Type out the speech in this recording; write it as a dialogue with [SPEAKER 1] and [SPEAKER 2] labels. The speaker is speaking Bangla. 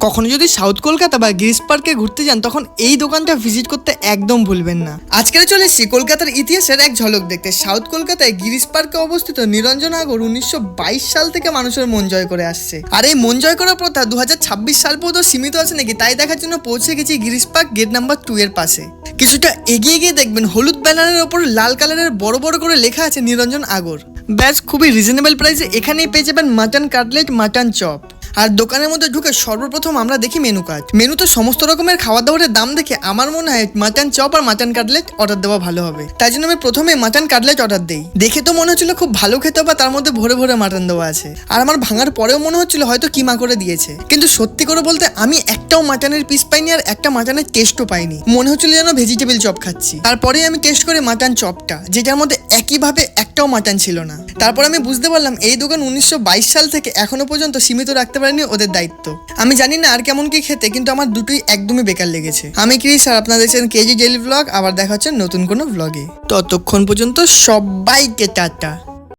[SPEAKER 1] কখনো যদি সাউথ কলকাতা বা গিরিশ পার্কে ঘুরতে যান তখন এই দোকানটা ভিজিট করতে একদম ভুলবেন না। আজকে চলে এসেছি কলকাতার ইতিহাসের এক ঝলক দেখতে। সাউথ কলকাতায় গিরিশ পার্কে অবস্থিত নিরঞ্জন আগর 1922 সাল থেকে মানুষের মন জয় করে আসছে। আর এই মন জয় করার প্রথা 2026 সাল পর্যন্ত সীমিত আছে নাকি তাই দেখার জন্য পৌঁছে গেছি গিরিশ পার্ক গেট নাম্বার 2 এর পাশে। কিছুটা এগিয়ে গিয়ে দেখবেন হলুদ ব্যানারের ওপর লাল কালারের বড় বড় করে লেখা আছে নিরঞ্জন আগর। ব্যাস খুবই রিজনেবল প্রাইসে এখানেই পেয়ে যাবেন মাটন কাটলেট, মাটন চপ। আর দোকানের মধ্যে ঢুকে সর্বপ্রথম আমরা দেখি মেনু কার্ড। মেনুতে সমস্ত রকমের খাবার দাবারের দাম দেখে আমার মনে হয় মাটন চপ আর মাটন কাটলেট অর্ডার দেওয়া ভালো হবে। তাই জন্য আমি প্রথমে মাটন কাটলেট অর্ডার দিই। দেখে তো মনে হচ্ছিল খুব ভালো খেতে হবে, তার মধ্যে ভরে ভরে মাটন দেওয়া আছে। আর আমার ভাঙার পরেও মনে হচ্ছিল হয়তো কিমা করে দিয়েছে, কিন্তু সত্যি করে বলতে আমি একটাও মাটনের পিস পাইনি আর একটা মাটনের টেস্টও পাইনি। মনে হচ্ছিল যেন ভেজিটেবল চপ খাচ্ছি। তারপরে আমি টেস্ট করি মাটন চপটা, যেটার মধ্যে একইভাবে একটাও মাটন ছিল না। তারপর আমি বুঝতে পারলাম এই দোকান 1922 সাল থেকে এখনো পর্যন্ত সীমিত রাখতে পারেনি ওদের দায়িত্ব। আমি জানি না আর কেমন কি খেতে, কিন্তু আমার দুটোই একদমই বেকার লেগেছে। আমি ক্রিস আর আপনারা দেখছেন কেজি ডেইলি ব্লগ। আবার দেখা হচ্ছে নতুন কোনো ব্লগে। ততক্ষণ পর্যন্ত সবাইকে টাটা।